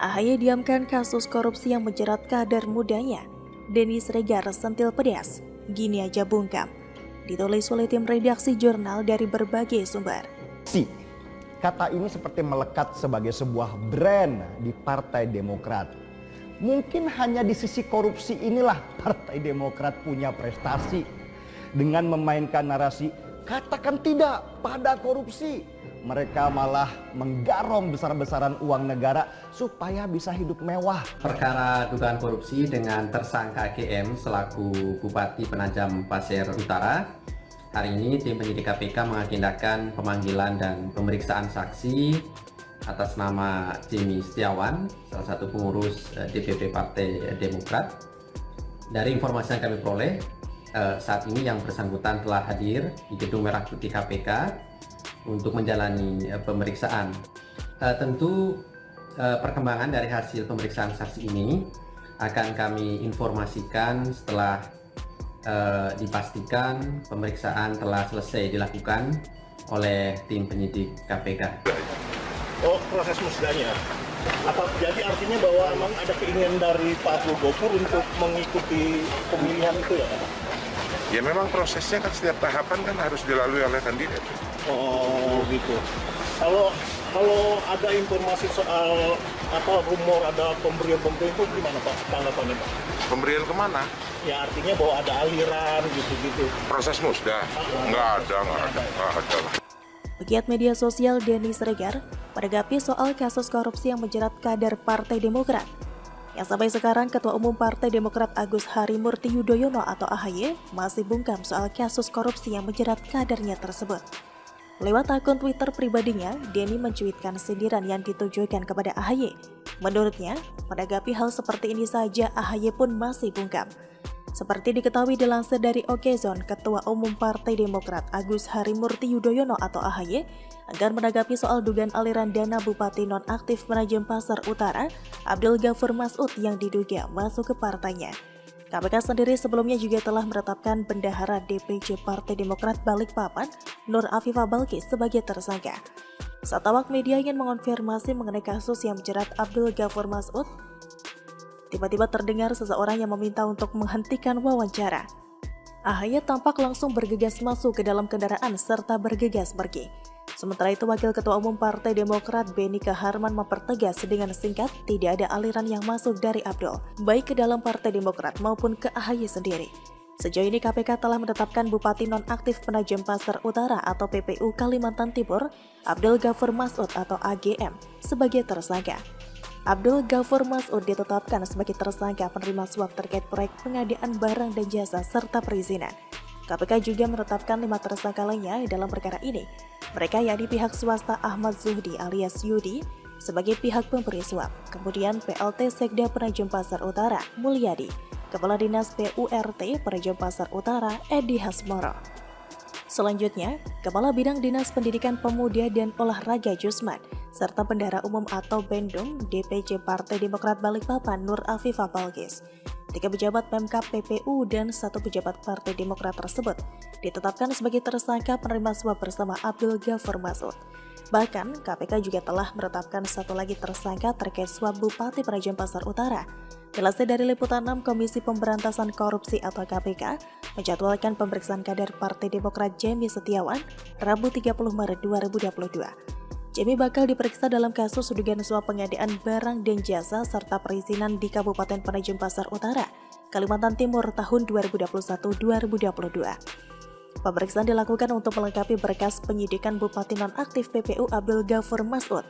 AHY diamkan kasus korupsi yang menjerat kader mudanya. Denny Sregar sentil pedas, gini aja bungkam. Ditulis oleh tim redaksi jurnal dari berbagai sumber. Kata ini seperti melekat sebagai sebuah brand di Partai Demokrat. Mungkin hanya di sisi korupsi inilah Partai Demokrat punya prestasi. Dengan memainkan narasi, katakan tidak pada korupsi. Mereka malah menggarong besar-besaran uang negara supaya bisa hidup mewah. Perkara dugaan korupsi dengan tersangka GM selaku Bupati Penajam Pasir Utara. Hari ini tim penyidik KPK mengagendakan pemanggilan dan pemeriksaan saksi atas nama Jimmy Setiawan, salah satu pengurus DPP Partai Demokrat. Dari informasi yang kami peroleh, saat ini yang bersangkutan telah hadir di Gedung Merah Putih KPK untuk menjalani pemeriksaan. Tentu perkembangan dari hasil pemeriksaan saksi ini akan kami informasikan setelah dipastikan pemeriksaan telah selesai dilakukan oleh tim penyidik KPK. Oh, proses musdanya. Apa jadi artinya bahwa memang ada keinginan dari Pak Abdul Gofur untuk mengikuti pemilihan itu ya? Ya memang prosesnya kan setiap tahapan kan harus dilalui oleh kandidat. Oh gitu. Kalau ada informasi soal rumor ada pemberian itu gimana Pak tanggapannya Pak? Pemberian kemana? Ya artinya bahwa ada aliran gitu-gitu. Proses musda? Nggak ada. Pegiat media sosial Denny Sregar menanggapi soal kasus korupsi yang menjerat kader Partai Demokrat. Yang sampai sekarang Ketua Umum Partai Demokrat Agus Harimurti Yudhoyono atau AHY masih bungkam soal kasus korupsi yang menjerat kadernya tersebut. Lewat akun Twitter pribadinya, Denny mencuitkan sindiran yang ditujukan kepada AHY. Menurutnya, menanggapi hal seperti ini saja AHY pun masih bungkam. Seperti diketahui dilansir dari Okezon, Ketua Umum Partai Demokrat Agus Harimurti Yudhoyono atau AHY akan menanggapi soal dugaan aliran dana Bupati nonaktif Penajam Pasir Utara Abdul Ghafur Mas'ud yang diduga masuk ke partainya. KPK sendiri sebelumnya juga telah menetapkan bendahara DPC Partai Demokrat Balikpapan Nur Afifah Balkis sebagai tersangka. Saat awak media ingin mengonfirmasi mengenai kasus yang menjerat Abdul Ghafur Mas'ud, tiba-tiba terdengar seseorang yang meminta untuk menghentikan wawancara. AHY tampak langsung bergegas masuk ke dalam kendaraan serta bergegas pergi. Sementara itu, Wakil Ketua Umum Partai Demokrat Benika Harman mempertegas dengan singkat tidak ada aliran yang masuk dari Abdul, baik ke dalam Partai Demokrat maupun ke AHY sendiri. Sejauh ini KPK telah menetapkan Bupati Nonaktif Penajam Pasir Utara atau PPU Kalimantan Timur, Abdul Ghafur Mas'ud atau AGM, sebagai tersangka. Abdul Ghafur Mas'ud ditetapkan sebagai tersangka penerima suap terkait proyek pengadaan barang dan jasa serta perizinan. KPK juga menetapkan 5 tersangka lainnya dalam perkara ini. Mereka yakni pihak swasta Ahmad Zuhdi alias Yudi sebagai pihak pemberi suap, kemudian PLT Sekda Penajam Pasir Utara Mulyadi, Kepala Dinas PURT Penajam Pasir Utara Edi Hasmoro. Selanjutnya, Kepala Bidang Dinas Pendidikan Pemuda dan Olahraga Jusman, serta Bendahara Umum atau Bendum DPC Partai Demokrat Balikpapan Nur Afifah Balkis. 3 pejabat Pemkab PPU dan 1 pejabat Partai Demokrat tersebut ditetapkan sebagai tersangka penerima suap bersama Abdul Ghafur Mas'ud. Bahkan, KPK juga telah menetapkan 1 lagi tersangka terkait suap Bupati Penajam Pasir Utara. Dilansir dari Liputan 6, Komisi Pemberantasan Korupsi atau KPK menjadwalkan pemeriksaan kader Partai Demokrat Jimmy Setiawan Rabu 30 Maret 2022. Jimmy bakal diperiksa dalam kasus dugaan suap pengadaan barang dan jasa serta perizinan di Kabupaten Penajam Pasir Utara, Kalimantan Timur tahun 2021-2022. Pemeriksaan dilakukan untuk melengkapi berkas penyidikan Bupati nonaktif PPU Abdul Ghafur Mas'ud.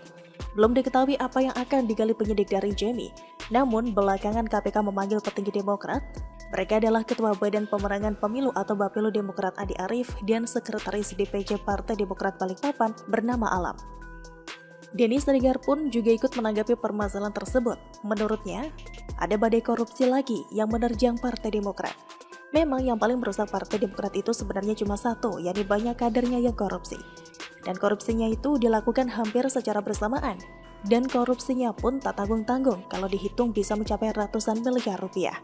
Belum diketahui apa yang akan digali penyidik dari Jimmy, namun belakangan KPK memanggil petinggi Demokrat. Mereka adalah Ketua Badan Pemenangan Pemilu atau Bapilu Demokrat Andi Arief dan Sekretaris DPC Partai Demokrat Balikpapan bernama Alam. Denny Sregar pun juga ikut menanggapi permasalahan tersebut. Menurutnya, ada badai korupsi lagi yang menerjang Partai Demokrat. Memang yang paling merusak Partai Demokrat itu sebenarnya cuma satu, yakni banyak kadernya yang korupsi. Dan korupsinya itu dilakukan hampir secara bersamaan. Dan korupsinya pun tak tanggung-tanggung kalau dihitung bisa mencapai ratusan miliar rupiah.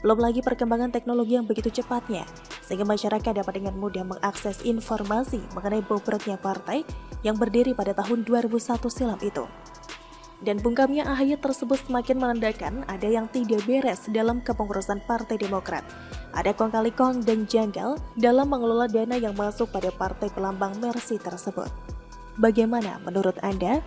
Belum lagi perkembangan teknologi yang begitu cepatnya, sehingga masyarakat dapat dengan mudah mengakses informasi mengenai bobroknya partai yang berdiri pada tahun 2001 silam itu. Dan bungkamnya AHY tersebut semakin menandakan ada yang tidak beres dalam kepengurusan Partai Demokrat. Ada kong kali kong dan janggal dalam mengelola dana yang masuk pada partai pelambang Mercy tersebut. Bagaimana menurut Anda?